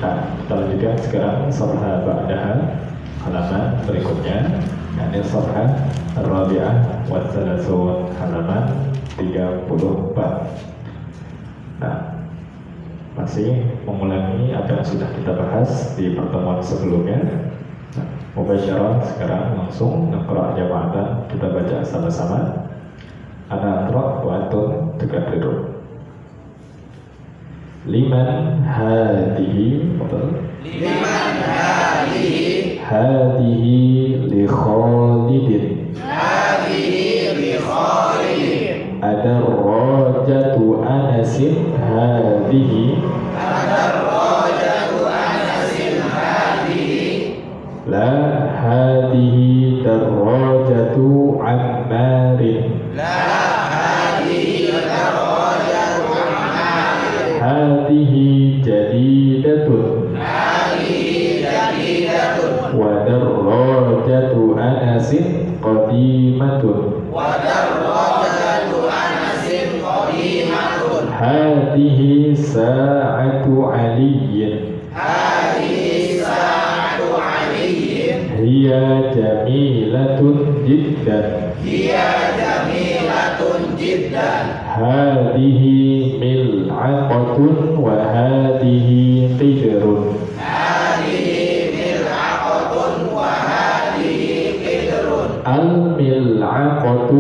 Nah, kita lanjutkan sekarang safha ba'daha, halaman berikutnya, yakni safha ar-rabi'ah wa tsalasun, halaman 34. Nah, masih mengulangi apa yang sudah kita bahas di pertemuan sebelumnya. Nah, mubasyarah sekarang langsung naqra jama'atan, kita baca sama-sama. Ana aqra wa antum tukabirun. Liman hadihi, Liman hadihi, hadihi li Khalidin, hadihi li Khalidin, ada rajatu Anasin hadihi, ada rajatu Anasin hadihi, la hadihi darajatu Ammarin, la hadihi darajatu Ammarin, hadihi jadidatun, hadihi jadidatun, wa darajatu Anasin qadimatun, wa darajatu Anasin qadimatun, hadihi sa'atu Aliyin, hadihi sa'atu Aliyin, hiya jamilatun jiddan, hiya jamilatun jiddan, hadihi mil'aqatun wa hadihi qidrun, hadihi mil'aqatun wa hadihi qidrun, al-mil'aqatu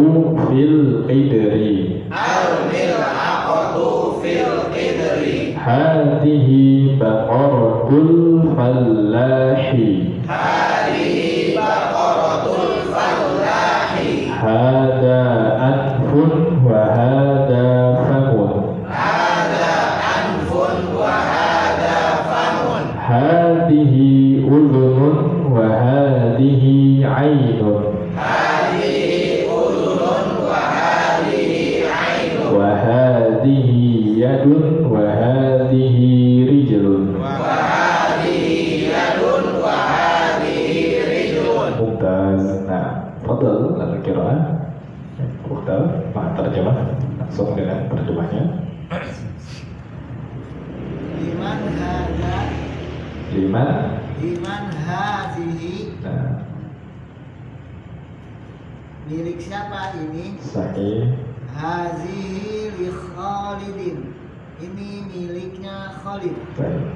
fil qidri, al-mil'aqatu fil qidri, hadihi baqaratul fallahi, hadihi baqaratul fallahi, hada anfun wa hada famun, hada anfun wa hada famun, hadihi udhunun wa hadihi aynun, hadihi udhunun wa hadihi aynun, wa hadihi yadun wa hadihi rijlun. wa hadihi yadun wa hadihi rijlun. Mumtaz. Nah, fadal al-qira'ah. Fadal, ma'a terjemah. Langsung dengan terjemahnya. Liman hadza, Liman. liman hazihi, Nah, milik siapa ini? sahih. Hazihi li Khalidin, ini miliknya Khalid. Baik.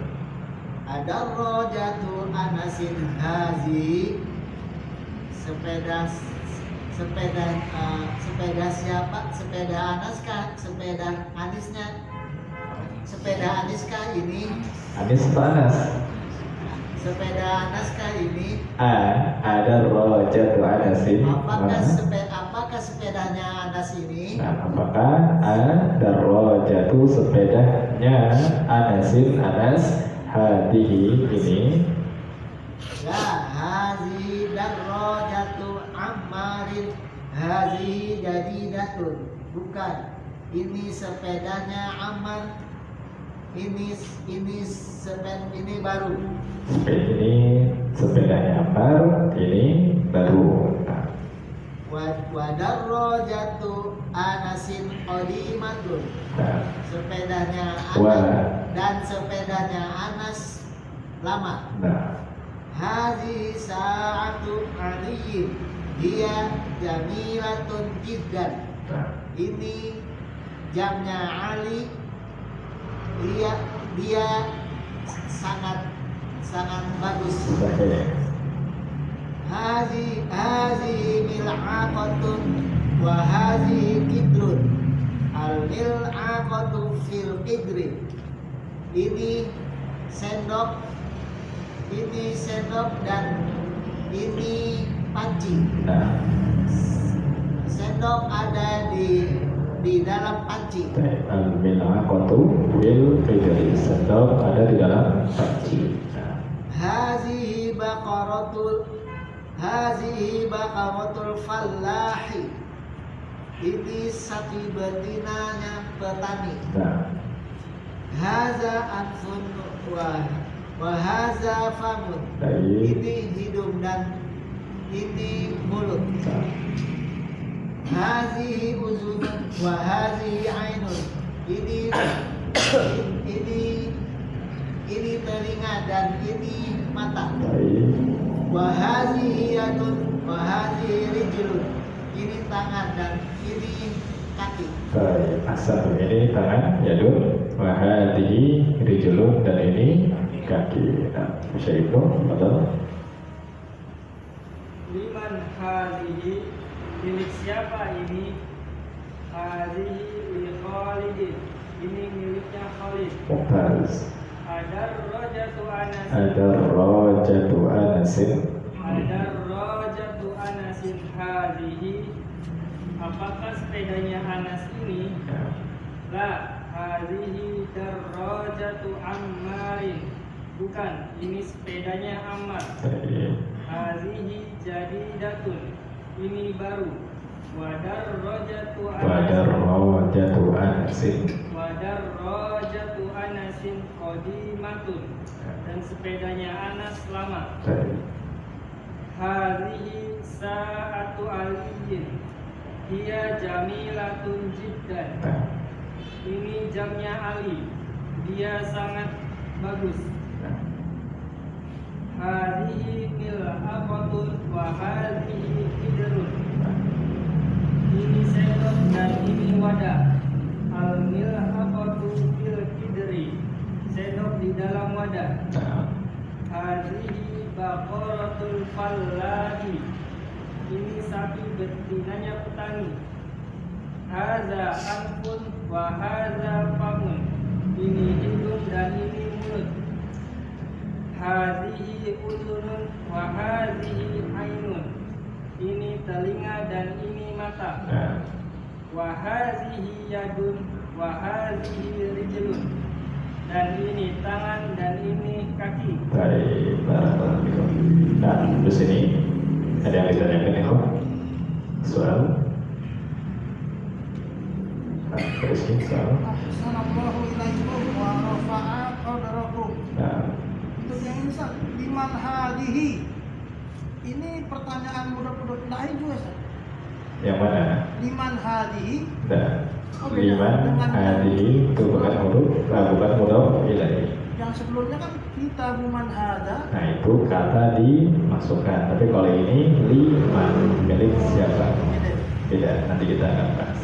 Ada rojatu Anasin hazihi, sepeda siapa? Sepeda Anas kah? Sepeda Anisnya? Sepeda Anis kah ini? Anis atau Anas? Sepeda Anas kah ini? Ada rojatu Anasin. Apakah sepedanya Anas ini? Nah, apakah ada rojatu sepedanya Anasin, Anas, hadihi ini? La hazi darrojatu Ammarin, hazi jadidatun. Bukan, ini sepedanya Ammar. Ini baru. Ini sepedanya Ammar, ini baru. Nah, Wadarrojatu Anasin qadimatun. nah, Sepedanya Wa. Anas dan sepedanya Anas lama. nah, Hazi sa'atu aliyin, dia jamilatun jiddan. nah. Ini jamnya Ali, dia sangat bagus. Sahih. Hazi mil'aqatun wa hazi kidrun, al mil'aqatu fil qidri, ini sendok dan ini panci. Nah, Sendok ada di dalam panci. al-mil'aqatu fil qidri, sendok ada di dalam panci. Nah, Hazihi baqaratul fallahi, ini sapi betinanya petani. nah, Haza anfun wa haza famun, baik. ini hidung dan ini mulut. Nah, Hazihi uzunun wa hazihi ainun, ini telinga dan ini mata. Baik. Wa hadhihi yadun wa hadhihi rijlun. Ini tangan dan ini kaki. Baik, asal ini tangan, yadun, wahadihi, rijulun, dan ini kaki. Nah, bisa itu, betul. Liman hadhihi, milik siapa ini? Hadhihi li Khalidin, ini miliknya Khalid. Mumtaz. Adar rojatu anasin, Ada rojatu anasin. adar rojatu anasin hadhihi. Apakah sepedanya Anas ini? La, hadhihi darrajatu Ammarin. Bukan, ini sepedanya Ammar. Baik. Hadhihi jadidatun, ini baru. Wadar rojatu Pada anasin, rojatu anasin. wadar rojatu anasin qadimatun, dan sepedanya Anas lama. Baik. Hadhihi sa'atu aliyin, hiya jamilatun jiddan. Nah, Ini jamnya Ali, dia sangat bagus. nah. Hadhihi mil'aqatun wa hadhihi qidrun. Ini sendok dan ini wadah. Al mil'aqatu fil qidri, sendok di dalam wadah. Nah, Hadhihi baqaratul fallahi, ini sapi betinanya petani. Hadza anfun wa hadza famun, ini hidung dan ini mulut. Hadhihi udhunun wa hadhihi ainun, ini telinga dan ini mata. nah. Wa hadhihi yadun wa hadhihi rijlun, dan ini tangan dan ini kaki. Baik, barakallahu fikum. Nah, di sini ada yang ditanyakan ya, Pak? Soal? Nah, terus ini soal. Assalamualaikum ilaikum wa rafa'a qadrakum. Nah, Untuk yang ini Ustaz, liman hadihi. Ini pertanyaan mudah-mudah lain juga Ustaz. yang mana? Liman hadihi. Nah, liman hadihi itu bukan huruf, bukan mudhaf ilaih. Yang sebelumnya kan kita buman hada. Nah, itu kata dimasukkan. Tapi kalau ini liman, milik siapa? Tidak, nanti kita akan bahas.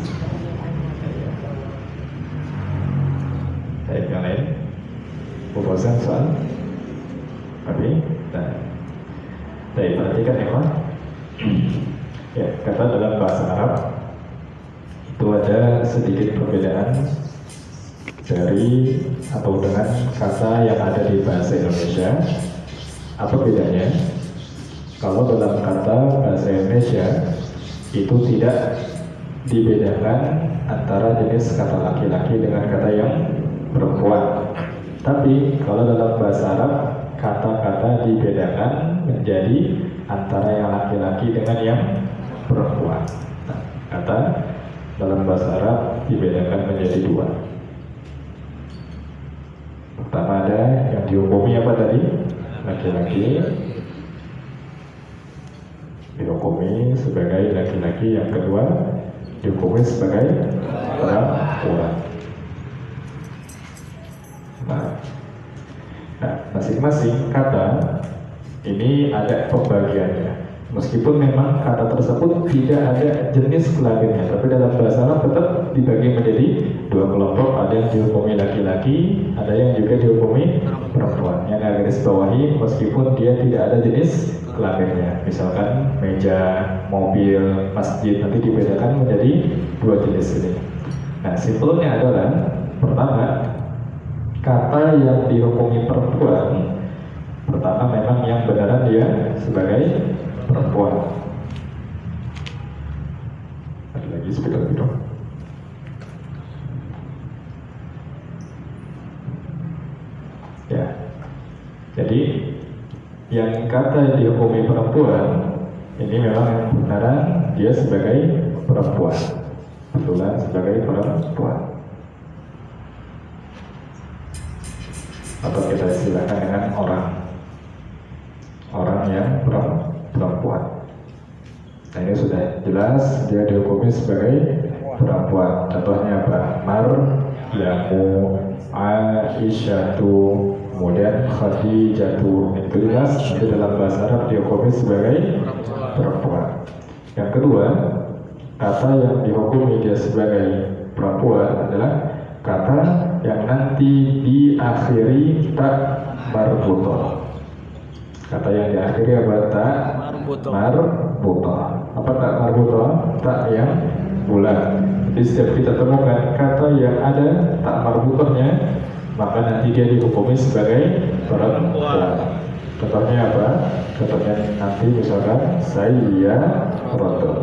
Baik, yang lain? Proposan soal? Tapi, nah, baik, perhatikan ya, Pak. Ya, kata dalam bahasa Arab itu ada sedikit perbedaan dari atau dengan kata yang ada di bahasa Indonesia. Apa bedanya? Kalau dalam kata bahasa Indonesia itu tidak dibedakan antara jenis kata laki-laki dengan kata yang perempuan. Tapi kalau dalam bahasa Arab kata-kata dibedakan menjadi antara yang laki-laki dengan yang perempuan. Nah, kata dalam bahasa Arab dibedakan menjadi dua. Pertama ada yang dihukumi apa tadi? Laki-laki. Dihukumi sebagai laki-laki. Yang kedua dihukumi sebagai perempuan. Nah, masing-masing kata ini ada pembagiannya. Meskipun memang kata tersebut tidak ada jenis kelaminnya, tapi dalam bahasa Arab tetap dibagi menjadi dua kelompok. Ada yang dihukumi laki-laki, ada yang juga dihukumi perempuan. Yang garis bawahi meskipun dia tidak ada jenis kelaminnya. Misalkan meja, mobil, masjid, nanti dibedakan menjadi dua jenis ini. Nah, simpelnya adalah pertama, kata yang dihukumi perempuan, pertama memang yang benaran dia sebagai perempuan. Ada lagi speaker itu. Ya. Jadi yang kata dihukumi perempuan ini memang yang benaran dia sebagai perempuan. Betulan sebagai perempuan. Atau kita istilahkan dengan orang yang perempuan. Nah, ini sudah jelas dia dihukumi sebagai perempuan. Contohnya apa? Maryamu, Aisyatu, kemudian Khadijatu. Itu jelas nanti dalam bahasa Arab dihukumi sebagai perempuan. Yang kedua, kata yang dihukumi dia sebagai perempuan adalah kata yang nanti diakhiri tak marbutoh. Kata yang diakhiri apa? Tak marbutoh. Apa tak marbutoh? Tak yang bulat. Jadi setiap kita temukan kata yang ada tak marbutohnya, maka nanti dia dihukumi sebagai perempuan. Contohnya apa? Contohnya nanti misalkan sayyarotun.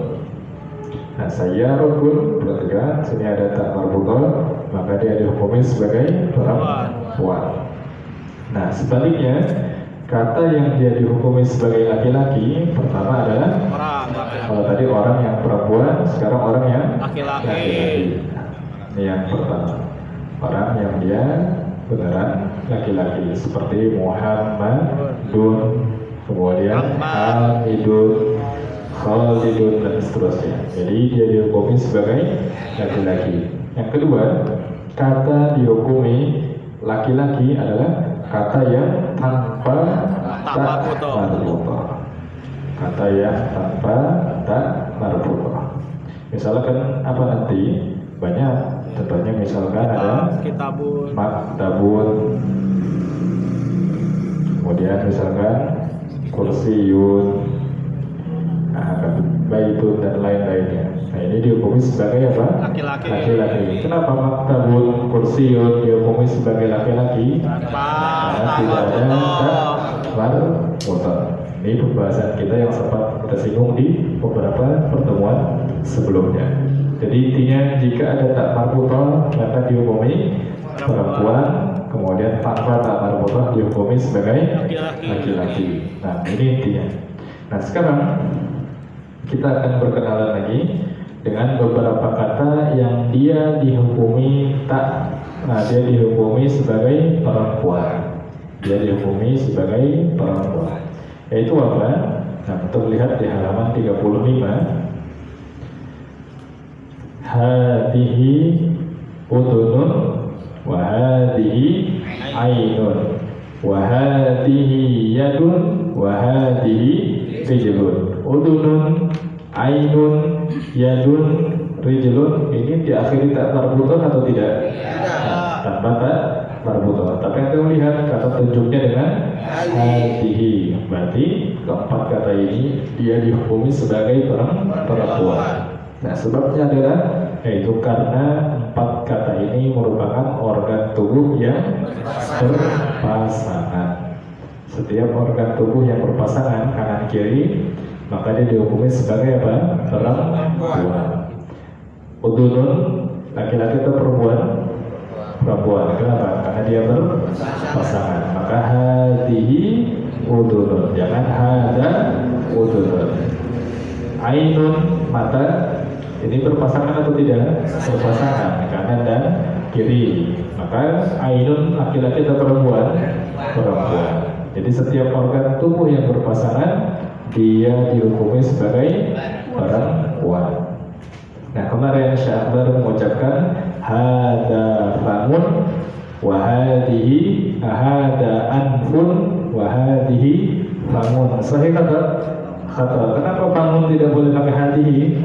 Nah, sayyarotun berarti kan sini ada tak marbutoh, maka dia dihukumi sebagai perempuan. Nah, sebaliknya kata yang dia dihukumi sebagai laki-laki pertama adalah kalau tadi orang yang perempuan, sekarang orang yang laki-laki. Ini yang pertama, orang yang dia beneran laki-laki, seperti Muhammadun, kemudian Hamidun, Khalidun, dan seterusnya. Jadi dia dihukumi sebagai laki-laki. Yang kedua, kata dihukumi laki-laki adalah kata yang tanpa tak marbutoh. Kata yang tanpa tak marbutoh. Misalkan apa nanti? Banyak. Contohnya misalkan ada maktabun, kemudian misalkan kursiyun, baitun, dan lain-lainnya. Nah, ini dihukumi sebagai apa? Laki-laki. Kenapa maktabun, kursiyun dihukumi sebagai laki-laki? Karena tidak ada tak marbutoh. Ini pembahasan kita yang sempat kita singgung di beberapa pertemuan sebelumnya. Jadi intinya jika ada tak marbutoh maka dihukumi perempuan, kemudian tanpa tak marbutoh dihukumi sebagai laki-laki. Nah, ini intinya. Nah, sekarang kita akan berkenalan lagi dengan beberapa kata yang dia dihukumi dia dihukumi sebagai perempuan. Dia dihukumi sebagai perempuan. Yaitu apa? Nah, untuk lihat di halaman 35. Hadihi udunun wa hadihi ainun wa hadihi yadun wa hadihi rijlun. Udunun, ainun, yadun, rijlun ini diakhiri tak marbutoh atau tidak? Tanpa tak marbutoh. Tapi kita melihat kata tunjuknya dengan hadihi. Berarti keempat kata ini dia dihukumi sebagai perempuan. Nah, sebabnya adalah yaitu karena empat kata ini merupakan organ tubuh yang berpasangan. Setiap organ tubuh yang berpasangan kanan kiri maka dia dihukumi sebagai apa? Perempuan. Udunun laki-laki atau perempuan? Perempuan. Kenapa? Karena dia berpasangan. Maka hadihi udunun, jangan hada udunun. Ainun mata ini berpasangan atau tidak? Berpasangan, kanan dan kiri. Maka ainun laki-laki atau perempuan? Perempuan. Jadi setiap organ tubuh yang berpasangan dia dihukumi sebagai perempuan. Nah, kemarin Syekh Akbar mengucapkan hada famun wa hadihi hada anfun wa hadihi famun. Sahih kata? Kenapa famun tidak boleh pakai hadihi?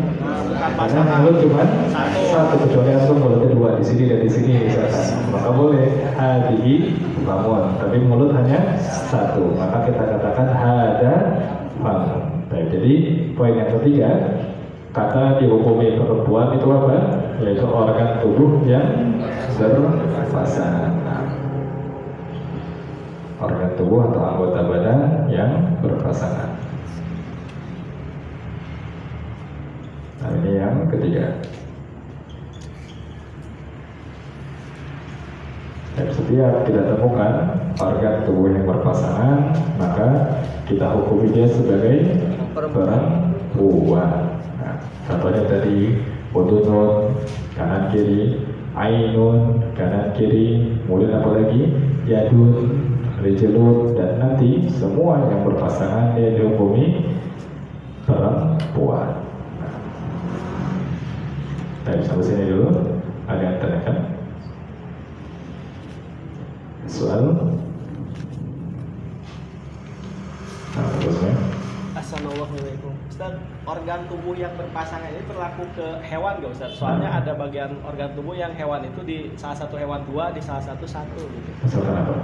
Karena mulut cuma satu, kecuali antum mulutnya dua di sini dan di sini misalkan, maka boleh hadihi famun. Tapi mulut hanya satu, maka kita katakan hada famun. Baik, jadi poin yang ketiga, kata dihukumi perempuan itu apa? Yaitu organ tubuh yang berpasangan. Organ tubuh atau anggota badan yang berpasangan. Nah, ini yang ketiga. Dan setiap kita temukan organ tubuh yang berpasangan, maka kita hukumi dia sebagai perempuan. Nah, contohnya tadi udunun kanan kiri, ainun kanan kiri, kemudian apa lagi? Yadun, rijlun, dan nanti semua yang berpasangan dia dihukumi perempuan. Baik, sampai sini dulu. Ada yang tanyakan? Soal. Nah, terusnya. Assalamualaikum Ustaz, organ tubuh yang berpasangan ini berlaku ke hewan nggak Ustaz? Soalnya ada bagian organ tubuh yang hewan itu di salah satu hewan dua, di salah satu gitu. Misalkan apa?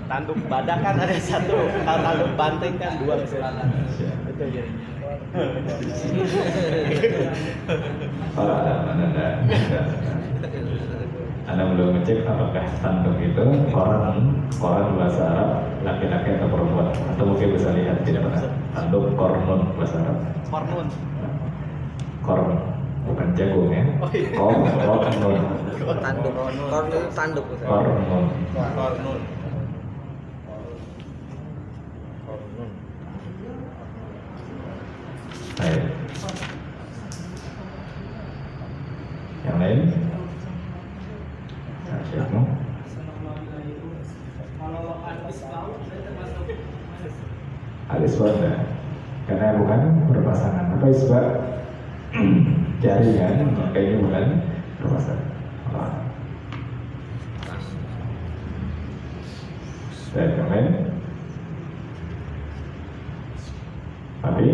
Tanduk badak kan ada satu, kalau tanduk banteng kan dua Ustaz. Betul ya. Kalau Anda belum ngecek apakah tanduk itu koran bahasa Arab laki-laki atau perempuan, atau mungkin bisa lihat tidak pernah tanduk kornun bahasa Arab. Korn bukan jagung ya. Kornun. Tanduk. Kornun. Baik. Yang lain? Siapa? Al-isbat ya. Karena bukan berpasangan. Apa isbat? Jaringan, maka ini bukan berpasangan. Baik, yang lain? Tapi?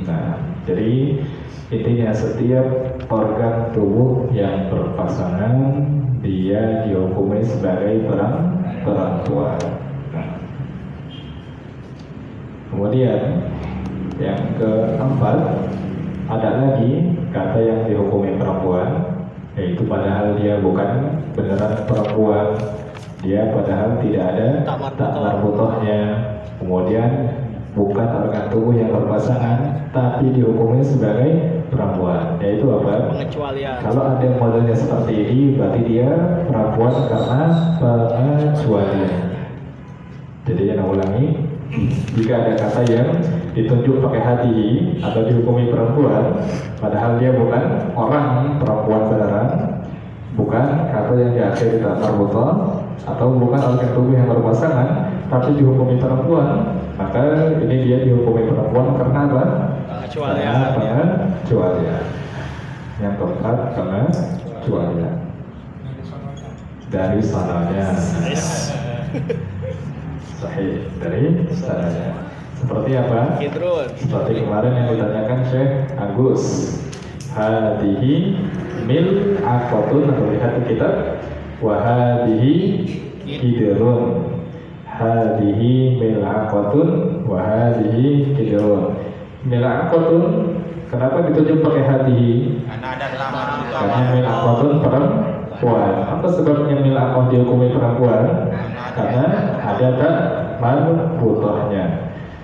Nah, jadi intinya setiap organ tubuh yang berpasangan dia dihukumi sebagai perempuan. Kemudian yang keempat, ada lagi kata yang dihukumi perempuan, yaitu padahal dia bukan beneran perempuan, dia padahal tidak ada tak marbutohnya, kemudian bukan organ tubuh yang berpasangan, tapi dihukumi sebagai perempuan. Yaitu apa? Pengecualian. Kalau ada modelnya seperti ini, berarti dia perempuan karena pengecualian. Jadi yang ulangi, jika ada kata yang ditunjuk pakai hati atau dihukumi perempuan, padahal dia bukan orang perempuan beneran, bukan kata yang diakhiri kata marbutoh, atau bukan organ tubuh yang berpasangan, tapi dihukumi perempuan, maka ini dia dihukumi perempuan karena apa? Pengecualian. Yang keempat, pengecualian dari sanadnya. Sahih dari sanadnya. Seperti apa? Seperti kemarin yang ditanyakan Syekh Agus. Hadihi mil akotun, atau lihat di kitab. Wahadihi kidrun. Hadihi mil'aqatun wa hadihi kidrun. Mil'aqatun, kenapa ditunjuk pakai hadihi? Karena mil'aqatun perempuan. Apa sebabnya mil'aqah dihukumi perempuan? Karena ada tak marbutohnya.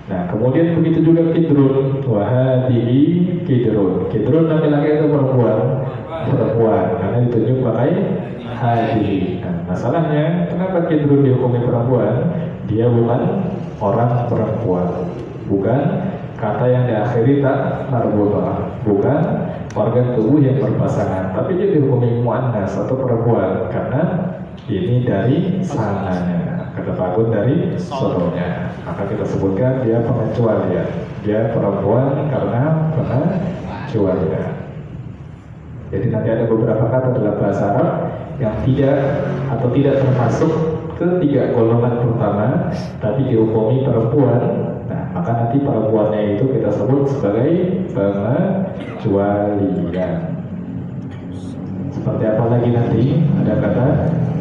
Nah, kemudian begitu juga kidrun. Wa hadihi kidrun. Kidrun laki-laki atau perempuan? Perempuan, karena ditunjuk pakai hadihi. Nah, masalahnya kenapa kidrun dihukumi perempuan? Dia bukan orang perempuan, bukan kata yang diakhiri tak marbutoh, bukan organ tubuh yang berpasangan, tapi dia dihukumi muannas atau perempuan karena ini dari sananya, kata Pagun dari solonya. Maka kita sebutkan dia pengecualian, dia perempuan karena pengecualian. Jadi nanti ada beberapa kata dalam bahasa Arab yang tidak termasuk ketiga golongan pertama, tapi dihukumi perempuan. Nah, maka nanti perempuannya itu kita sebut sebagai pengecualian. Seperti apa lagi nanti? Ada kata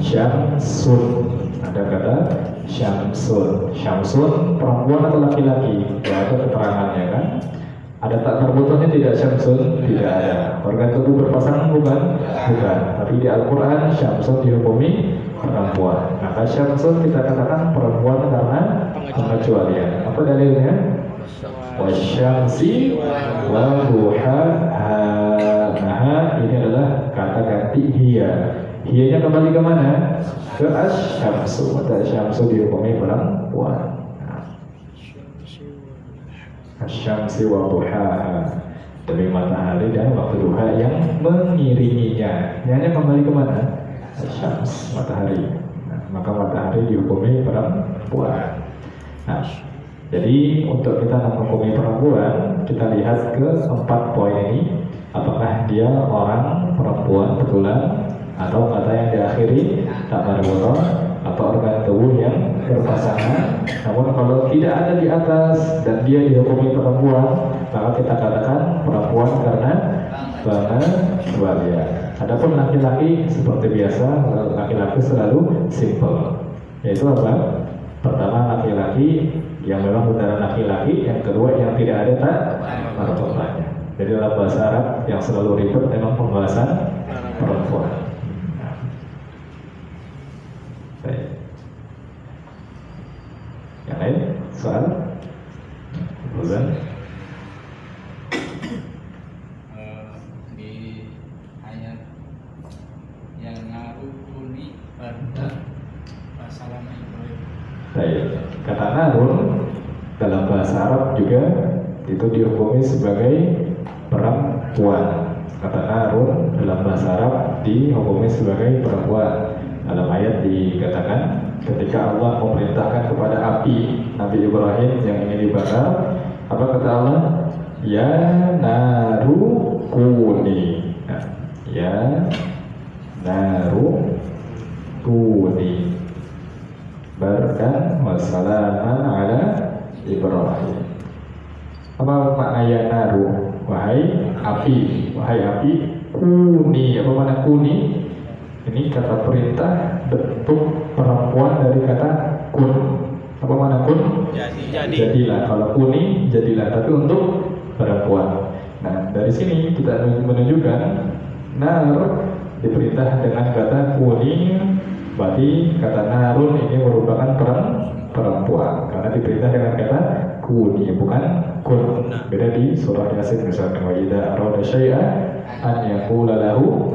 syamsun, ada kata syamsun. Syamsun perempuan atau laki-laki? Ya, ada keterangannya kan? Ada tak marbutohnya tidak syamsun? Tidak ada. Organ tubuh berpasangan bukan? Bukan. Tapi di Al-Quran syamsun dihukumi perempuan. Maka syamsun kita katakan perempuan karena pengecualian. Apa dalilnya? Wasyamsi wa duhaha. Nah, ini adalah kata ganti hiya. Hiyanya kembali ke mana? Ke asyamsu. Maka syamsu dihukumi perempuan. Asyamsi wa duhaha, dari matahari dan waktu duha yang mengiringinya. Hanya kembali ke mana? Asyams, matahari. Nah, maka matahari dihukumi perempuan. Nah, jadi untuk kita menghukumi perempuan, kita lihat ke 4 poin ini. Apakah dia orang perempuan betulan, atau kata yang diakhiri tak marbutoh, atau organ tubuh yang berpasangan. Namun kalau tidak ada di atas dan dia dihukumi perempuan, maka kita katakan perempuan karena pengecualian. Adapun laki-laki seperti biasa, laki-laki selalu simple, yaitu apa? Pertama laki-laki yang memang benar laki-laki, yang kedua yang tidak ada perempuannya. Jadi dalam bahasa Arab yang selalu ribet memang pembahasan perempuan. Baik. Yang lain soal? Bukan? Di ayat yang narukuni pada masalah Ibrahim. Baik. Kata narun dalam bahasa Arab juga itu dihukumi sebagai perempuan. Kata narun dalam bahasa Arab dihukumi sebagai perempuan. Dalam ayat dikatakan ketika Allah memerintahkan kepada api Nabi Ibrahim yang ingin dibakar, apa kata Allah? Ya naru kuni. Nah, ya naru kuni barkan wassalaman ala Ibrahim. Apa makna ya naru? Wahai api, kuni. Apa makna kuni? Ini kata perintah bentuk perempuan dari kata kun. Apa makna kun? Jadi. Jadilah. Kalau kuni, jadilah. Tapi untuk perempuan. Nah, dari sini kita menunjukkan nar diperintah dengan kata kuni. Berarti kata narun ini merupakan perempuan. Karena diperintah dengan kata kuni, bukan kun. Beda di surah Yasin misalkan, wa idza arada syai'an an yaqula lahu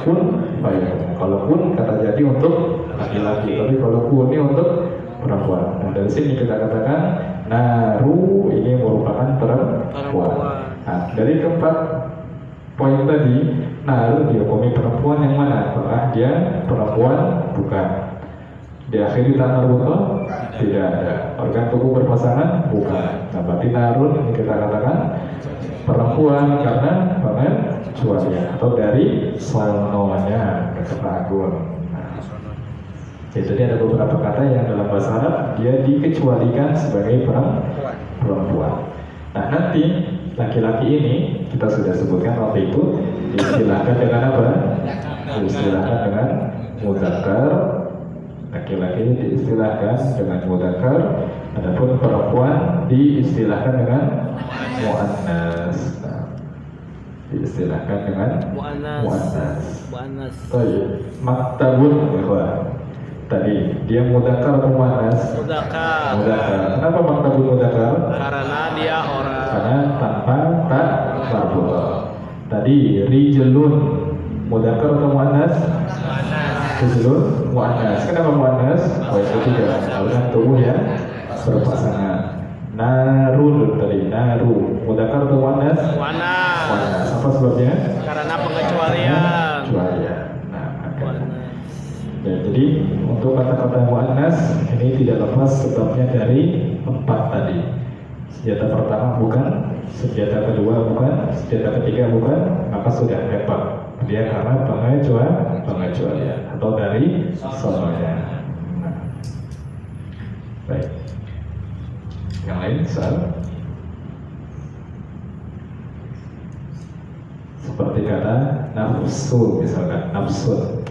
kun fayakun. Kalau kun kata jadi untuk laki-laki, tapi kalau kuni untuk perempuan. Nah, dari sini kita katakan naru ini merupakan perempuan. Nah, dari keempat poin tadi, naru dihukumi perempuan yang mana? Apakah dia perempuan? Bukan. Diakhiri tanah betul? Tidak ada. Organ tubuh berpasangan? Bukan. Nah, berarti narun ini kita katakan perempuan karena pengecualian atau dari sononya kata Agung. Nah, jadi ada beberapa kata yang dalam bahasa Arab dia dikecualikan sebagai perempuan. Nah, nanti laki-laki ini kita sudah sebutkan waktu itu diistilahkan dengan apa? Diistilahkan dengan mudzakkar. Laki-laki diistilahkan dengan mudzakkar, adapun perempuan diistilahkan dengan muannas. Nah, diistilahkan dengan muannas. Baik, maktabun ikhwan. Tadi dia mudzakkar atau muannas? Mudzakkar. Kenapa maktabun mudzakkar? Karena dia orang. Karena tanpa tak marbut. Tadi rijlun mudzakkar atau muannas? Rijlun muannas. Kenapa muannas? Oh, itu tidak. Organ tubuh yang berpasangan. Narun tadi, naru mudzakkar atau muannas? Muannas. Apa sebabnya? Karena pengecualian. Nah, ya, jadi untuk kata-kata muannas ini tidak lepas sebabnya dari empat tadi. Senjata pertama bukan, senjata kedua bukan, senjata ketiga bukan, maka sudah tepat. Dia karena pengecualian atau dari soalnya. Nah. Baik. Yang lain soal? Seperti kata nafsu misalkan, nafsun.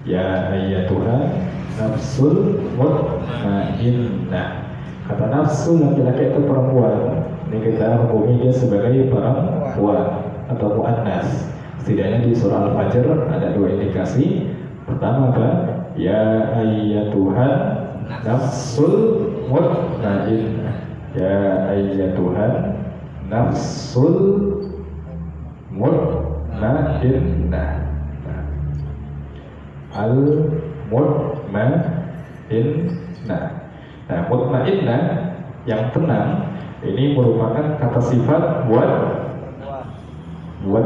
Ya ayyatuha nafsul mutmainnah. Kata nafsu laki-laki itu perempuan. Ini kita hukumi dia sebagai perempuan atau muannas. Setidaknya di surah Al-Fajr ada dua indikasi. Pertama apa? Ya ayyatuhan nafsul mutmainnah. Ya ayyatuhan nafsul mutmainnah. Al-mutmainnah. Nah, mutmainnah yang tenang ini merupakan kata sifat buat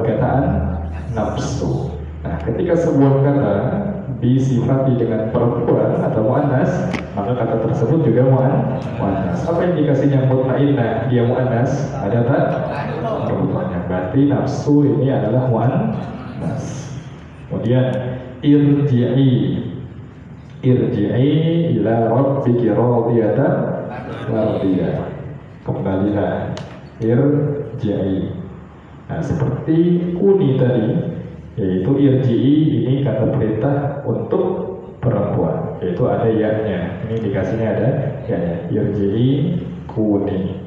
kataan nafsu. Nah, ketika sebuah kata disifati dengan perempuan atau muannas, maka kata tersebut juga muannas. Apa indikasinya mutmainnah dia muannas? Ada tak? Perempuannya. Berarti nafsu ini adalah muannas. Kemudian irji'i. Irji'i ila rabbiki radiyatan mardiyah. Kembalilah. Irji'i. Nah, seperti kuni tadi, yaitu irji'i ini kata perintah untuk perempuan, yaitu ada ya-nya. Ini dikasihnya ada ya-nya. Irji'i kuni.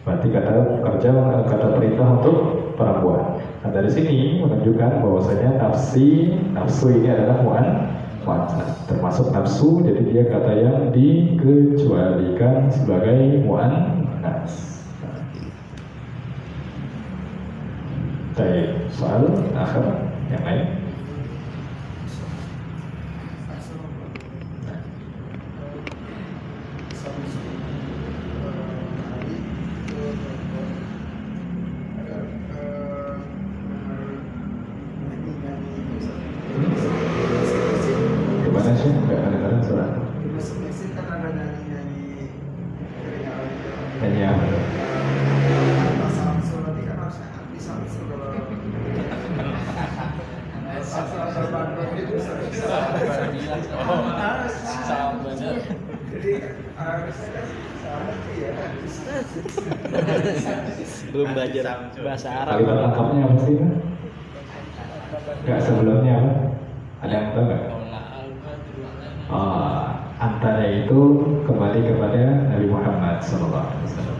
Berarti kata perintah untuk perempuan. Nah, dari sini menunjukkan bahwasanya nafsu ini adalah mu'annas, termasuk nafsu, jadi dia kata yang dikecualikan sebagai mu'annas. Baik, soal akhir yang lain. Gimana sih? Nggak kadang-kadang suara. Di mesin kan ada nyanyi-nyanyi Nyanyi apa tuh? Samsul nanti kan harusnya anti Samsul kalau Samsul Bandung itu Sama bener. jadi harusnya kan sama ya. Belum belajar bahasa Arab. Kalimat lengkapnya apa sih? Nggak, sebelumnya apa? Ada yang tahu nggak? Antara itu kembali kepada Nabi Muhammad SAW.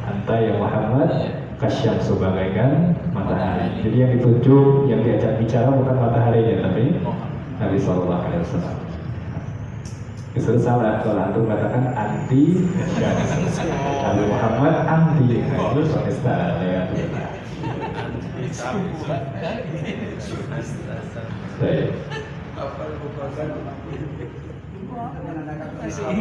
Anta ya Muhammad kasyamsu bagaikan matahari. Jadi yang ditunjuk, yang diajak bicara bukan mataharinya, tapi Nabi SAW. Itu salah kalau antum katakan anti syams. Nabi Muhammad anti, itu sonista ya. Baik. Jadi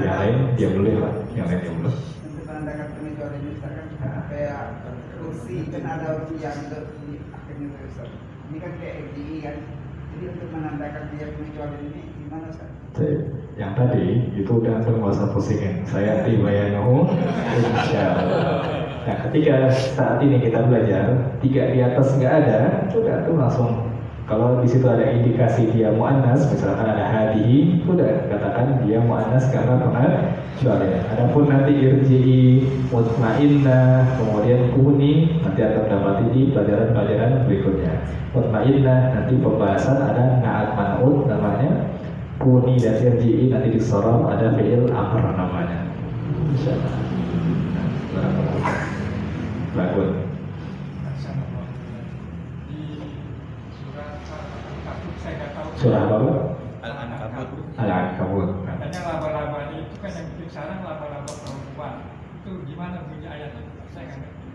yang lain diam dulu ya Pak, yang lain diam dulu. Untuk menandakan pengecualian misalkan kayak kursi kan ada yang di akhirnya Ustaz. Ini kan kayak FDI kan. Jadi untuk menandakan dia pengecualian ini gimana Ustaz? Yang tadi itu udah antum nggak usah pusingin. Saya tibayanahu insyaallah. Nah, ketika saat ini kita belajar 3 di atas nggak ada, sudah tuh langsung. Kalau di situ ada indikasi dia mu'annas, misalkan ada hadihi, sudah katakan dia mu'annas karena pengecualian. Adapun nanti irji'i, mutmainnah, kemudian kuni, nanti akan dapati di pelajaran-pelajaran berikutnya. Mutmainnah nanti pembahasan ada na'at man'ud namanya, kuni dan irji'i nanti disorot ada fi'il amr namanya. Insyaallah. Bagus. Surah apa? Al-Ankabut. Katanya laba-laba itu kan yang bikin sarang laba-laba perempuan. Itu gimana bunyi ayatnya? Saya nggak ngerti.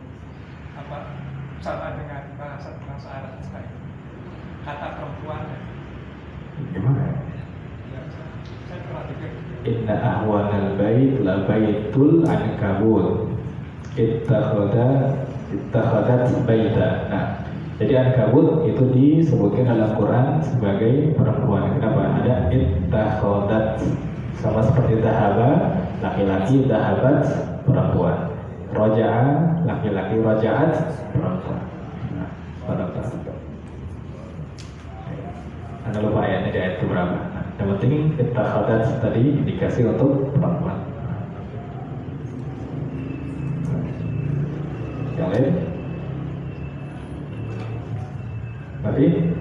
Apa sama dengan bahasa Arab saya? Kata perempuannya. Gimana? Ya, saya pernah dengar. Inna ahwanal bait la baitul ankabut. Ittakhadat baita. Nah, jadi ankabut itu disebutkan dalam Quran sebagai perempuan. Kenapa? Ada ittakhadat, sama seperti dahaba, laki-laki, dahabat, perempuan. Roja'a, laki-laki, roja'at, perempuan. Nah, perempuan. Anda lupa ayatnya di ayat keberapa? Nah, yang penting ittakhadat tadi dikasih untuk perempuan. Yang lain? Tapi,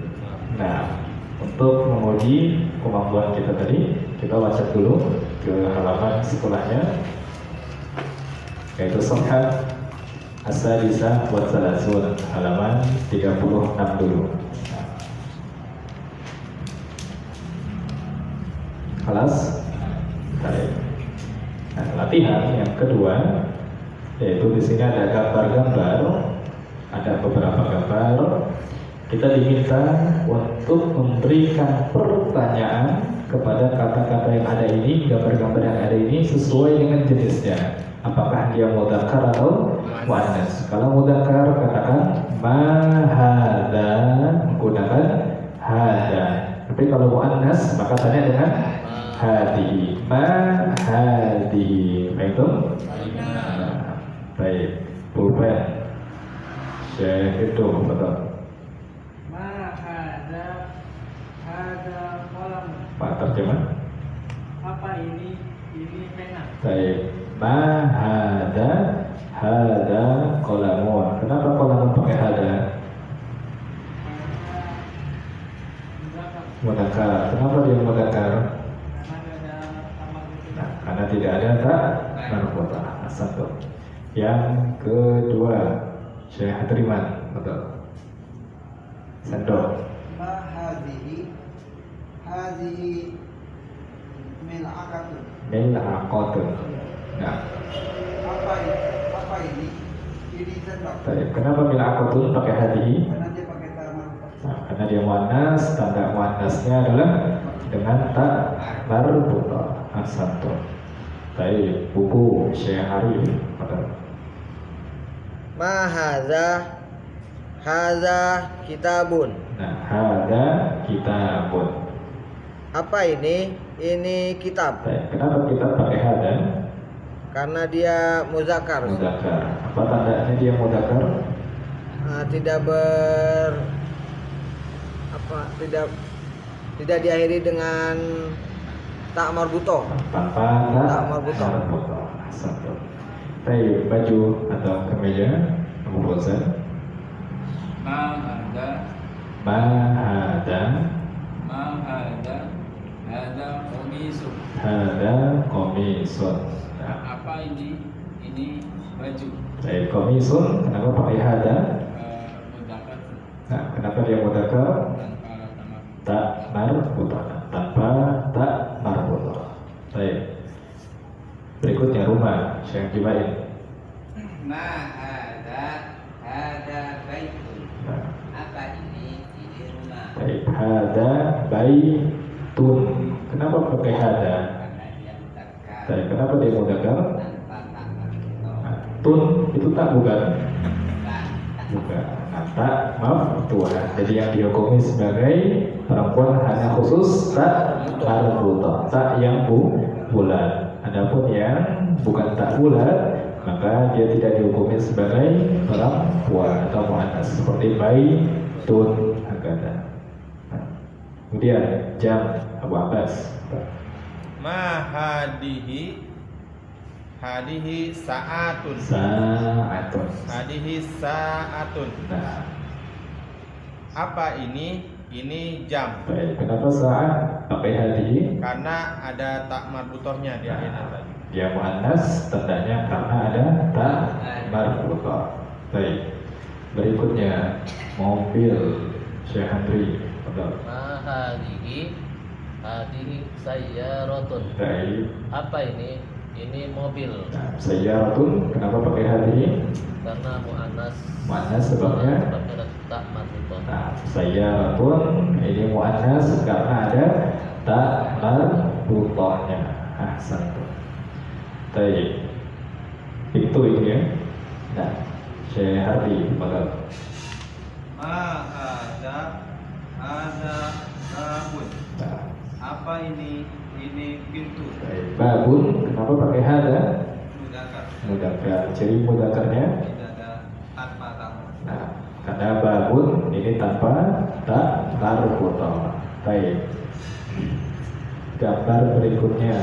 nah, untuk menguji kemampuan kita tadi, kita baca dulu ke halaman sekolahnya, yaitu Safhat As-Sadisah wa Salasun, halaman 36 dulu. Kelas, baik. Nah, latihan yang kedua, yaitu di sini ada gambar-gambar, ada beberapa gambar. Kita diminta untuk memberikan pertanyaan kepada kata-kata yang ada ini, gambar-gambar yang ada ini sesuai dengan jenisnya. Apakah dia mudzakkar atau muannas? Kalau mudzakkar katakan ma hadza, menggunakan hada. Tapi kalau muannas maka tanya dengan hadihi. Ma hadihi. Baik itu? Baik. Pulpen. Syekh itu betul. Pak terjemah. Apa ini? Ini pena. Baik. Ma hada qalamun. Kenapa qalamun pakai hada? Mudzakkar. Kenapa dia mudzakkar? Nah, karena tidak ada tak marbutah. Satu. Yang kedua, Syekh Hatriman, betul. Sendok. Ma hadhihi mil'aqatun. Mil'aqatun. Nah, Apa ini? Ini sendok. baik. Kenapa mil'aqatun pakai hadihi? Karena dia pakai tamar. Nah, karena dia muannas, tanda muannasnya adalah dengan tak marbutah. Satu. Baik, buku Syekh Arif, betul. Ma hadza kitabun. Nah, hada kitabun. Apa ini? Ini kitab. Baik, kenapa kita pakai hada? Karena dia muzakkar. Mudzakkar. Apa tandanya dia mudzakkar? Tidak diakhiri dengan tak marbutoh. Tanpa Tak marbutah. Satu. Baik, baju atau kemeja Abu Fauzan. Ma hada qamisun. Hada komisun. Nah, Apa ini? Ini baju. baik, komisun. Kenapa pakai hada? Mudzakkar Nah, kenapa dia mudzakkar? tanpa tamak. Tak marbutah. Tanpa tak marbutah. Baik. Berikutnya rumah Syekh Jibain. Ma hada baitun. Nah, Apa ini? Ini rumah. baik, hada baitun. Kenapa pakai hada? Karena dia mudzakkar Baik, kenapa dia mudzakkar? tanpa tamak. Nah, tun itu tak bukan? Bukan. Nah, tak maftuhah. Jadi yang dihukumi sebagai perempuan hanya khusus tak marbutah, tak yang bulat. Adapun yang bukan tak bulat, maka dia tidak dihukumi sebagai perempuan atau muannas seperti baitun hakada. Nah, kemudian jam Abu Abbas. Ma hadihi sa'atun. Sa'atun. Hadihi sa'atun. Nah, Apa ini? Ini jam. baik. Kenapa saat pakai hadihi? Karena ada tak marbutohnya di akhirnya tadi. Dia muannas, tandanya karena ada tak marbutah. Baik. Berikutnya mobil Syekh Handri. Betul. Ma hadhihi sayyaratun. Baik. Apa ini? Ini mobil. Nah, sayyaratun, kenapa pakai hadihi? Karena muannas. Muannas sebabnya? Sebabnya tak marbutah. Nah, sayyaratun ini muannas karena ada tak marbutahnya. Satu. Baik. Itu ini ya. Nah, Syekh Hardi, betul. Ma hada babun. Nah, Apa ini? Ini pintu. baik. Babun, kenapa pakai hada? Mudzakkar. Mudzakkar. Ciri mudzakarnya? Tidak ada tanpa tamu. Nah, karena babun ini tanpa tak marbutah. Baik. Gambar berikutnya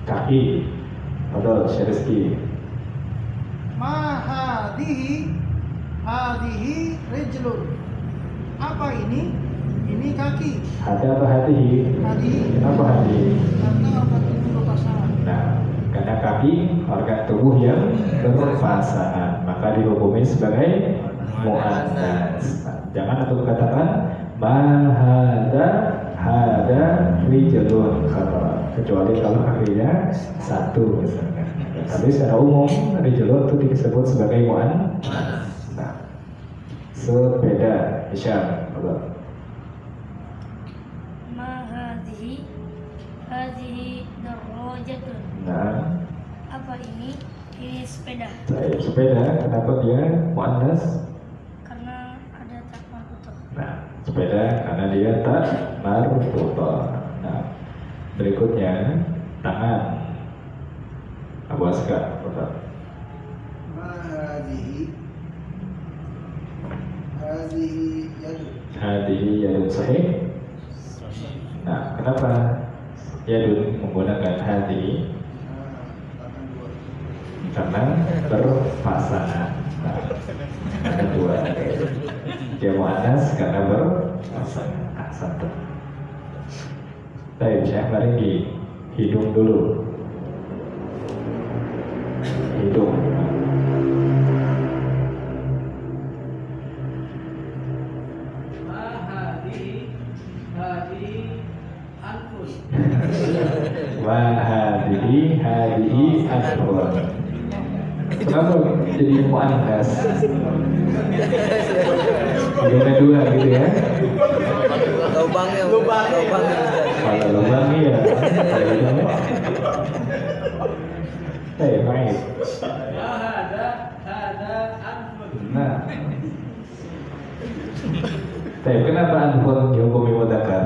kaki. Betul, Syekh Rizki. Ma hadhihi rijlun. Apa ini? Ini kaki. Hati atau hatihi? Hadihi. Kenapa hati? Karena organ tubuh berpasangan. Nah, karena kaki organ tubuh yang berpasangan, maka dihukumi sebagai muannas. Nah, jangan atau katakan ma hada rijlun, kecuali kalau akhirnya satu misalnya. Tapi secara umum rijlun itu disebut sebagai muannas. Nah, sepeda Isyam, betul. Ma hadhihi darajatun. Nah, Apa ini? Ini sepeda. baik, sepeda, kenapa dia muannas? Karena ada tak marbutah. Nah, sepeda karena dia tak marbutah. Nah, berikutnya tangan Abu Askar, betul. Ma hadhihi yadun. Hadihi yadun sahih. Nah, kenapa yadun menggunakan hadi? Karena berpasangan. Nah, ada dua. Dia muannas karena berpasangan. Nah, satu. Baik, saya mari di hidung dulu. Hidung. Hadihi anfus. Kenapa jadi muannas? Hidungnya dua gitu ya? Lubangnya Kalau lubang iya. Baik. Nah. Kenapa anfus dihukumi mudzakkar?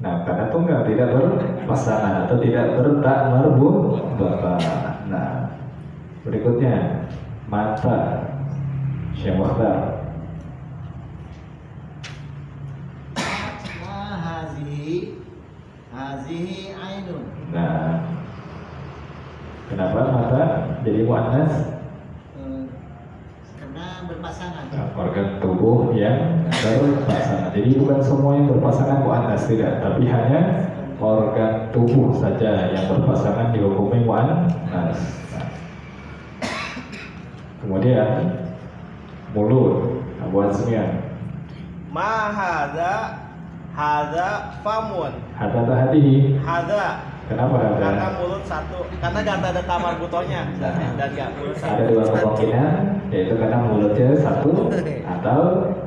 Nah, karena tunggal tidak berpasangan atau tidak bertak marbut bapak. Nah, berikutnya mata Syekh Mukhtar. Hazihi ainun. Nah, kenapa mata jadi muannas? Karena berpasangan. Nah, organ tubuh yang berpasangan. Jadi bukan semua yang berpasangan muannas, tidak, tapi hanya organ tubuh saja yang berpasangan dihukumi muannas. Nah, kemudian mulut, Abu Azmian. Ma hadza famun. Hadza hadihi. Hadza. Kenapa hadza? Karena mulut satu. Karena gak ada tamar butohnya dan gak mulut satu. Ada dua kemungkinan, yaitu karena mulutnya satu atau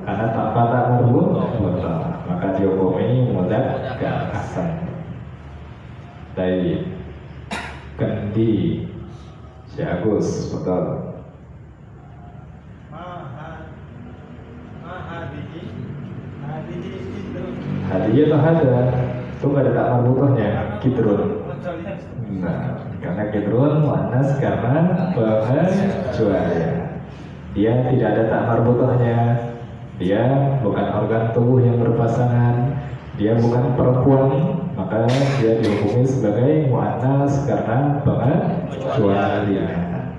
karena tanpa tak marbut butoh. Maka dihukumi mudzakkar hasan. Baik. Kendi Syekh Agus, betul. Hadiah atau hada itu nggak ada tak marbutohnya, kidrun. Nah, karena kidrun muannas karena pengecualian. Dia tidak ada tak marbutohnya. Dia bukan organ tubuh yang berpasangan. Dia bukan perempuan, maka dia dihukumi sebagai muannas karena pengecualian.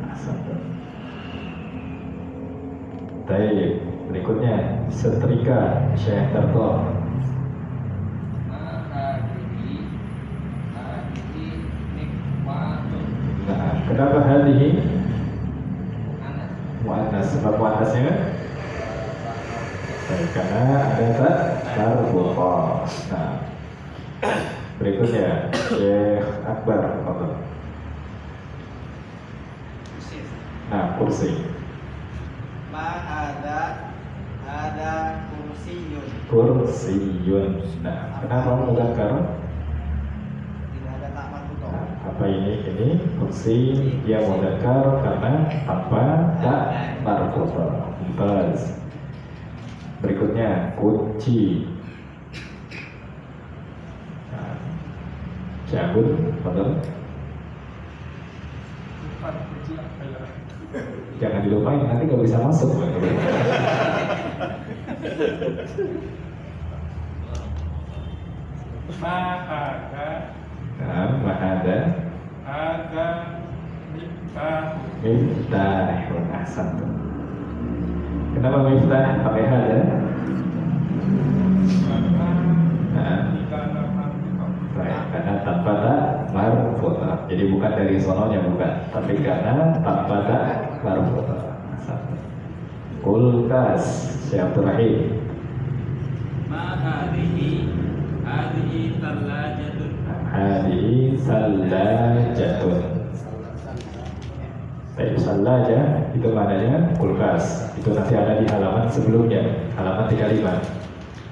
Baik, berikutnya setrika Syekh Darto. Nah, kenapa hadihi muannas? Sebab muannasnya karena ada tak marbutoh. Nah, berikutnya Syekh Akbar. Nah, kursi. Ada Kursiyun. Nah, kenapa mudzakkar? tidak ada tamar butoh. Nah, apa ini? Ini kursi dia mudzakkar karena tanpa tak marbutoh. Mumtaz. Berikutnya kunci. Nah, cabut, betul? Jangan dilupain, nanti nggak bisa masuk. Ma'ada ada miftah. Miftahun ahsan. Kenapa miftah pakai hada? Baik, karena tanpa tak marfu'ah. Jadi bukan dari sononya, bukan, tapi karena tanpa tak marfu'ah. Kulkas Syekh Abdurrahim. Hadihi thalajatun. Hadihi thalajatun. Baik, thalajah itu maknanya kulkas. Itu nanti ada di halaman sebelumnya, halaman 35.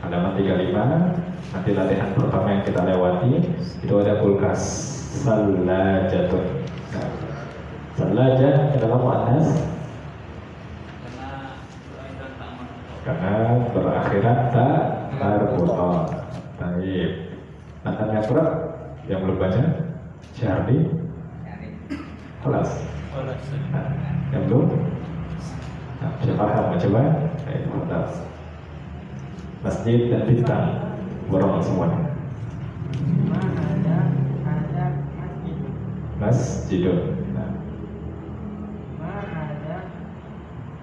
Halaman 35 nanti latihan pertama yang kita lewati itu ada kulkas. Thalajatun. Nah, thalajah kenapa muannas? Karena berakhirat tak marbutoh. Baik. Mantan Yafra yang belum baca, Syardi, kelas. Nah, yang belum, nah, siapa yang mau coba? Masjid dan bintang borong semuanya. Ma ada masjid. Masjidun. Ma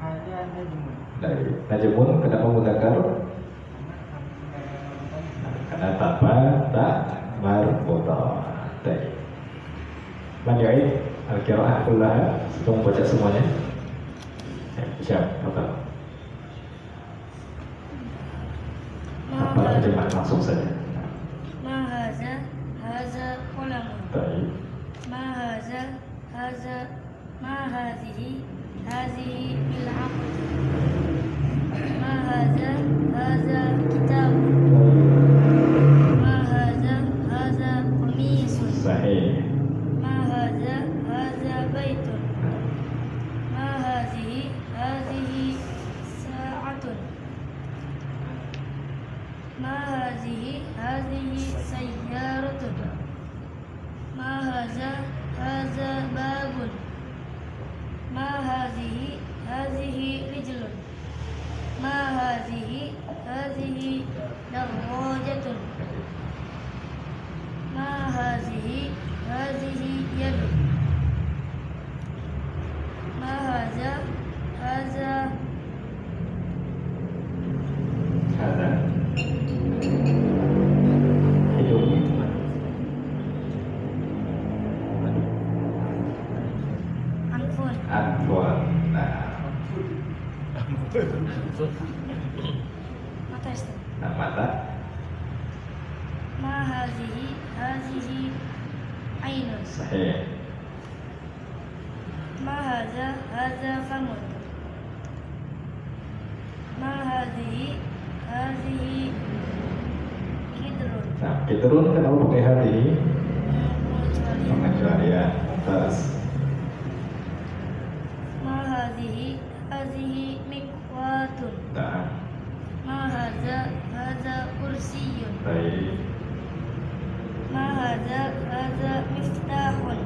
ada najmun. Dari najmun kenapa mudzakkar? Karena tanpa tak marbutah. Baik. Man yu'id al-qira'ah kullaha, sebelum baca semuanya. Siap, apa? Apa terjemah langsung saja. Ma haza qalamun. Baik. Ma haza ma hadhihi mil'aqah. Ma haza kitabun. Ma haza qamisun. Sahih. Ma haza baitun. Ma hadhihi sa'atun. Ma hadhihi sayyaratun. Ma haza babun. Ma hadhihi rijlun. Ma hadhihi darajatun. Ma hadhihi yadun. Ma haza hidung. anfun. Anfun. Nah, Mata Ustaz. nah mata. Ma hadhihi ainun. Sahih. Ma haza famun. Ma hadhihi hidrun. Nah, kitrun kenapa pakai hati? Pengecualian. Pengecualian. Terus. Ma hadhihi miqwatun. Nah, Ma haza kursiyun. baik. Ma haza miftahun.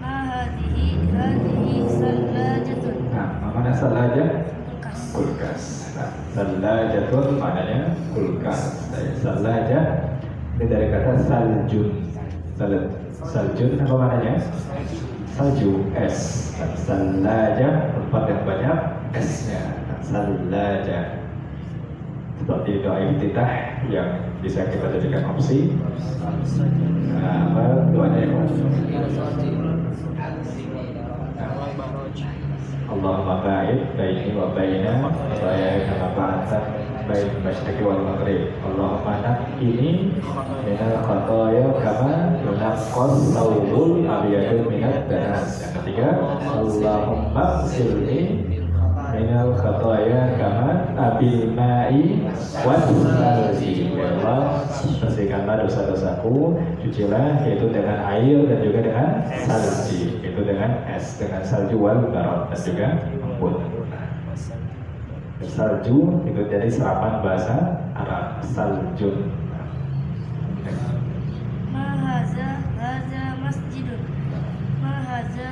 Ma hadhihi salajatun. Nah, mana salaja? Kulkas. Kulkas. Nah, salajatun maknanya kulkas. Salaja ini dari kata saljun. Saljun apa maknanya? Salju, es. Salaja tempat yang banyak esnya. Salaja. Seperti doa iftitah yang bisa kita jadikan opsi. Nah, apa doanya ya? Allahumma ba'id baini wa baina khataaya kama ba'adta bain masyriqi wal maghrib. Allahumma naqqini minal khataaya kama yunaqqas thawbul abyadu minad danas. Yang ketiga, Allahumma silni minal khataaya kama abil ma'i wassalji. Ya Allah, bersihkanlah dosa-dosaku, cucilah yaitu dengan air dan juga dengan salji, itu dengan es, dengan salju wal barad dan juga embun. Salju itu jadi serapan bahasa Arab, saljun. Ma haza masjidun. Ma haza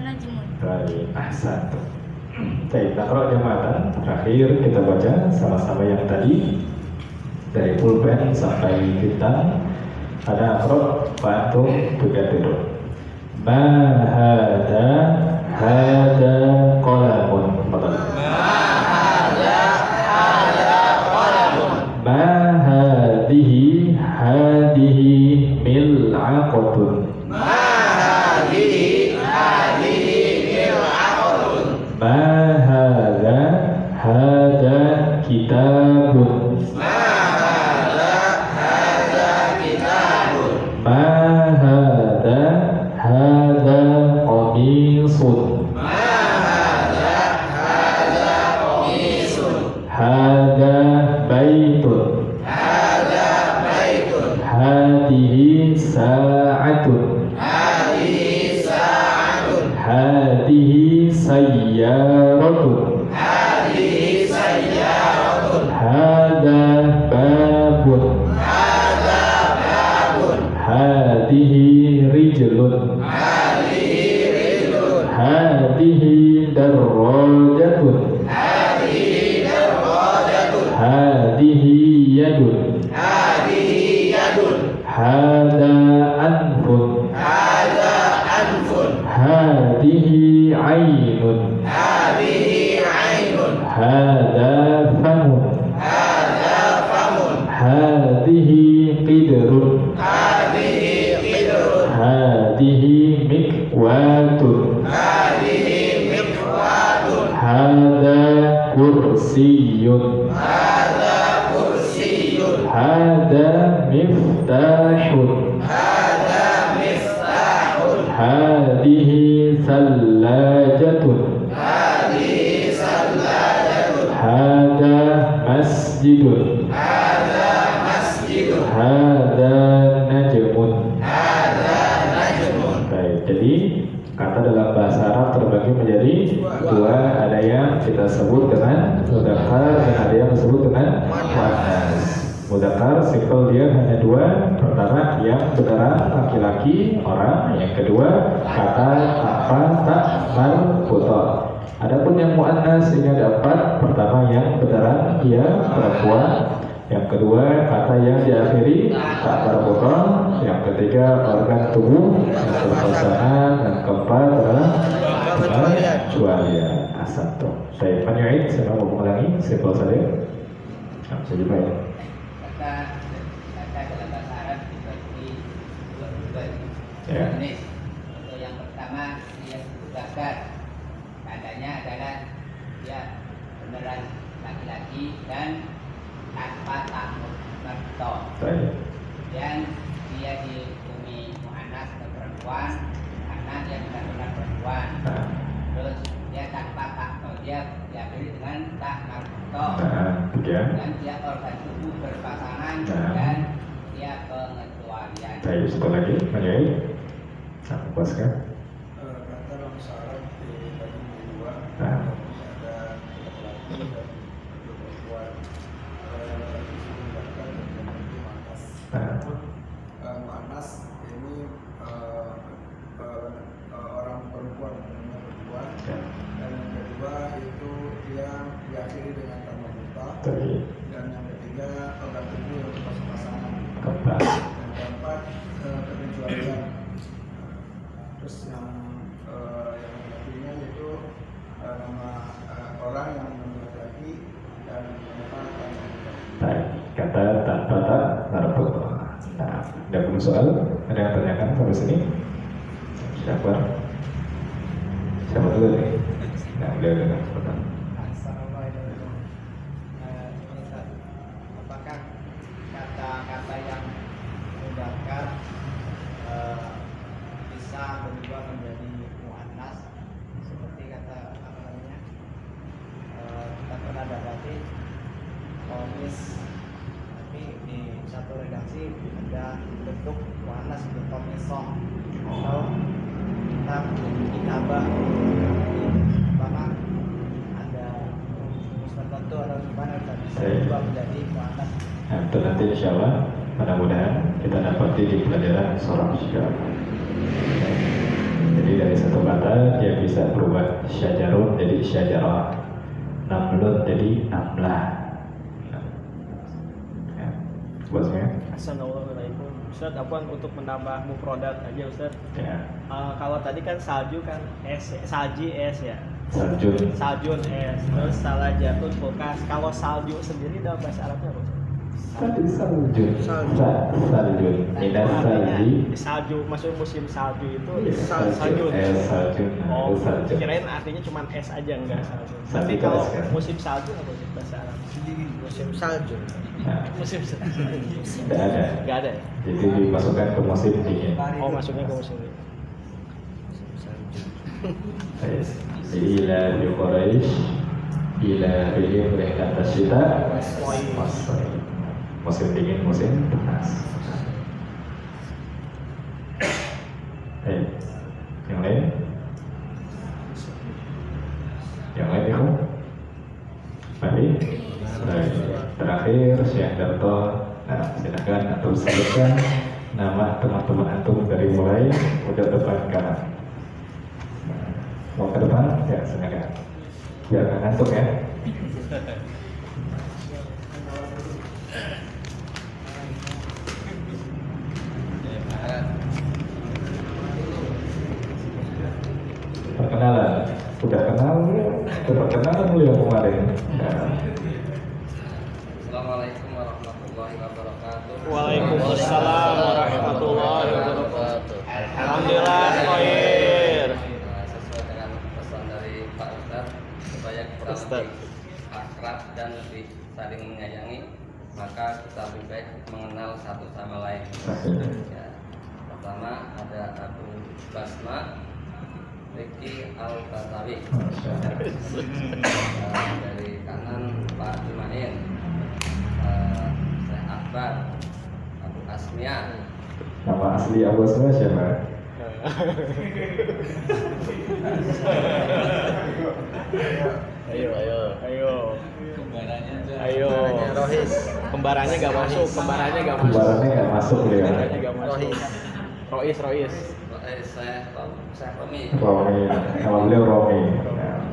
najmun. Baik, ahsan. Baik, nakro jamaatan. Terakhir kita baca sama-sama yang tadi dari pulpen sampai bintang. Ada nakro, bantu juga duduk. Ma hada qalamun. Ma hadhihi mil'aqatun. Ma hadha kitabun. Ma hadha qamisun. Hadha baitun. Hadihi sa'atun. Hadihi sayyaratun. Hadha babun. Hadihi rijlun. Hadihi darajatun. Hada famun. Hadihi qidrun. Hadihi mikwatun. Hada kursiyun. Hada miftahun. Hadihi sallajatun. Hada masjidun. Hada najmun. Baik, jadi kata dalam bahasa Arab terbagi menjadi dua. Ada yang kita sebut dengan mudzakkar dan ada yang disebut dengan muannas. Mudzakkar simple dia hanya dua. Pertama yang beneran laki-laki orang, yang kedua kata tanpa tak marbuthah. Adapun yang muannas ini ada 4. Pertama yang beneran dia perempuan, yang kedua kata yang diakhiri tak marbuthah, yang ketiga organ tubuh, yang berpasangan, dan keempat adalah pengecualian. Asal saya penyuit, saya mau mengulangi simple saja. Jadi baik. Kata dalam bahasa Arab dibagi dua jenis. Untuk yang pertama dia mudzakkar, tandanya adalah dia beneran laki-laki dan tanpa tak marbuthah. Dan dia dihukumi muannas atau perempuan karena dia benar-benar perempuan. Terus dia tanpa tak, dia diakhiri dengan tak marbuthah. Dan dia organ tubuh berpasangan dan dia pengecualian. Baik, satu lagi, menjadi puaskan. Kata bahasa Arab dibagi menjadi dua. Nah. Ada laki-laki dan perempuan. Disebutkan dengan muannas. Muannas ini orang perempuan, namanya perempuan. Dan yang kedua itu dia diakhiri dengan tak marbuthah. Dan yang ketiga organ tubuh yang berpasangan. Dan keempat pengecualian. Terus yang artinya itu nama orang yang laki-laki dan tanpa tak marbuthah. Baik, kata tanpa tak marbuthah. Nah, ada belum soal? Ada yang tanyakan sampai sini? Siapa? Siapa dulu nih? Nah, udah. Assalamualaikum. Ustaz, apakah kata-kata yang mudzakkar bisa berubah menjadi muannas seperti kata apa namanya? Kita pernah dapati komis, tapi di satu redaksi ada bentuk muannas untuk komisoh atau kitabah. Apakah ada rumus tertentu atau gimana bisa berubah menjadi muannas? Nah, itu nanti insya Allah mudah-mudahan kita dapati di pelajaran surah Syarah. Jadi dari satu kata dia bisa berubah syajarun jadi syajarah, namlun jadi namlah. Ya, bosnya. Assalamualaikum. Ustaz, apaan untuk menambah mufrodat aja Ustaz? Ya. Kalau tadi kan salju kan S, salji S ya. Saljun S. Terus salajatun kulkas. Kalau salju sendiri dalam bahasa Arabnya apa? Tadi saljun. Saljun. Tidak salji. Salju, maksudnya musim salju itu saljun. Saljun. Oh, kirain artinya cuma S aja enggak salju. Tapi kalau musim salju apa sih bahasa Arab? Musim salju. Musim salju. Tidak ada. Enggak ada. Jadi dimasukkan ke musim dingin. Oh, masuknya ke musim dingin. Ila bi Quraisy ila bihim rihlat asyita musim dingin, musim panas. Yang lain? Yang lain itu? Baik. Terakhir Syekh Darto, nah silakan antum sebutkan nama teman-teman antum dari mulai udah depan kanan. Mau ke depan? Ya, silakan. Biar nggak ngantuk ya. Perkenalan. Udah kenal, perkenalan dulu yang kemarin. kemarin. Ya. Assalamualaikum warahmatullahi wabarakatuh. Waalaikumsalam warahmatullahi wabarakatuh. Alhamdulillah khair. Sesuai dengan pesan dari Pak Ustadz supaya kita lebih akrab dan lebih saling menyayangi, maka kita lebih baik mengenal satu sama lain. Ya. Pertama ada Abu Basma Riki Al-Batawi. Dari kanan Pak Jumain, Syekh Akbar, Abu Asmia. Nama asli Abu Basma siapa? Ayo. Rohis. Kembarannya nggak masuk. Kembarannya nggak masuk ya. Rohis. Syekh Romi. Nama beliau Romi. Ya.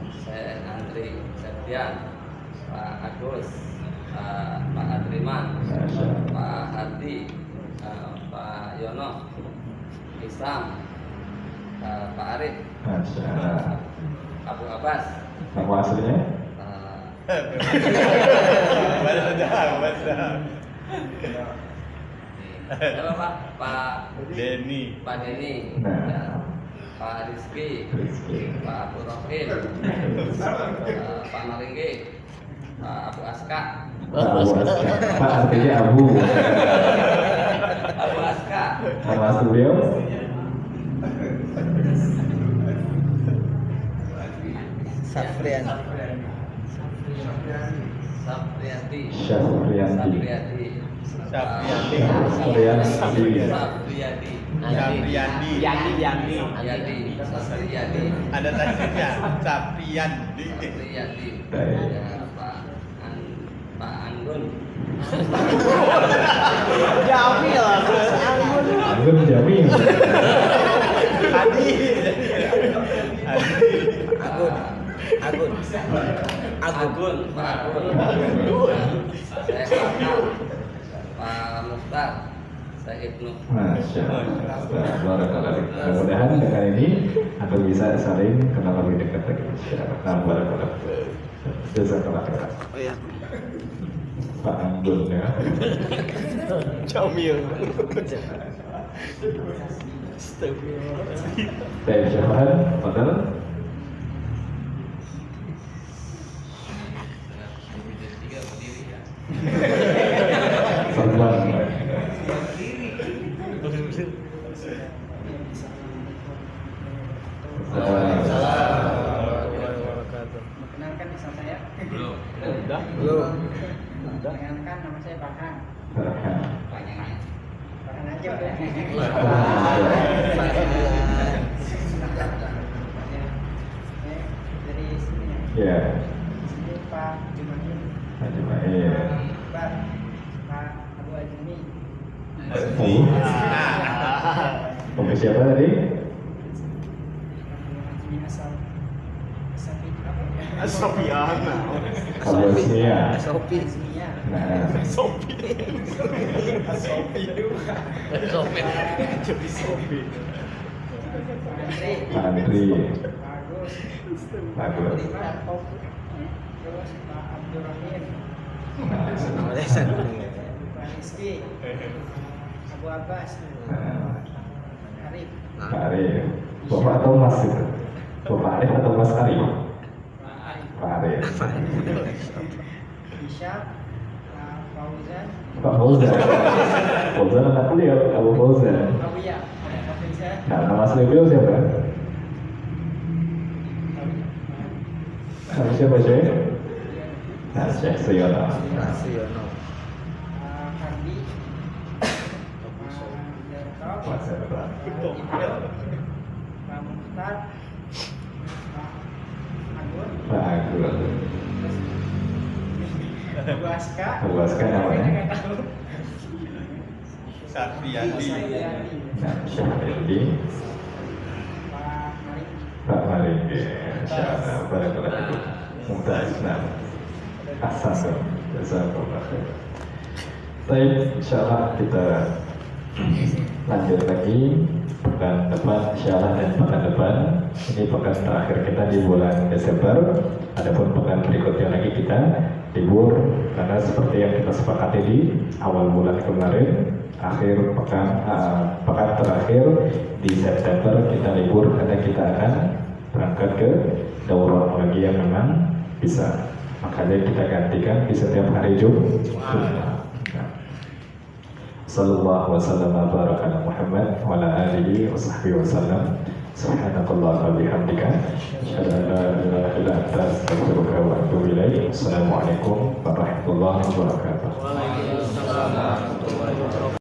Syekh Andri Septian, Pak Agus, Pak Adriman, Pak Hadi, Pak Yono, Isam, Pak Arif, Abu Abbas. Nama aslinya? Pak Denny, ya, Pak Rizky, Pak Abu Rohim, Pak Maringgi, Pak Abu Aska. Pak artinya Abu. Abu Aska. Nama asli beliau? Safrian. Sapriyati. Syafriyandi. Sapriyati. Ada tasnya Sapriyandi. Ya, Pak Anggun. Jamil. Anggun Jamil. Agun. Saya Pak Mukhtar. Saya Ibnu. Masya Allah. Mudah-mudahan dengan ini Anda bisa saling kenal lebih dekat lagi. Barakallah. Jazakallah khairan. Pak Anggun ya. Jamil. Baik, Syahran, Fadal. Perempuan. Perkenalkan nama saya. Belum. Perkenalkan nama saya Farhan. Panjangnya. Farhan aja udah. Dari sini ya. Ya, Sini Pak Jumain. Pak Pak Abu Ajmi. Oke, siapa tadi? Sofian. Kabasnia. Sopi. Nah, Pak Andri. Bagus. Terus Pak Abdurrahim. Nah, Pak Rizky. Abu Abbas. Arif. Pak Arif. Bapak atau Mas itu? Bapak Arif atau Mas Arif? Pak Arif. Isyam. Pak Fauzan. Pak Fauzan. Fauzan anak beliau, Abu Fauzan. Abu Ya. Pak Fauzan. Nah, nama asli beliau siapa? Nama siapa Syekh? Nah, Syekh Suyono. Siono. Hardi. Mas Erdogan. Pak Mukhtar. Pak Agun. Pak Agung. Abu Aska. Abu Aska namanya? Nggak tahu. Sapriyandi. Nah, Syafriyandi. Pak Marik. Pak Maringgi. Insyaallah. Barakallahu. Mumtaz. Nah, Hasan. Jazakallah khair. Baik, insyaallah kita Lanjut lagi pekan depan, insyaallah, dan pekan depan ini pekan terakhir kita di bulan Desember. Adapun pekan berikutnya lagi kita libur karena seperti yang kita sepakati di awal bulan kemarin, akhir pekan terakhir di September kita libur karena kita akan berangkat ke daurah lagi yang memang bisa. Makanya kita gantikan di setiap hari Jumat. Sallallahu wasallam wa baraka ala Muhammad wa ala alihi wa sahbihi wasallam. Subhanakallah wa bihamdika asyhadu an la ilaha illa anta astaghfiruka wa atubu ilaik. Assalamualaikum warahmatullahi wabarakatuh. Waalaikumsalam warahmatullahi wabarakatuh.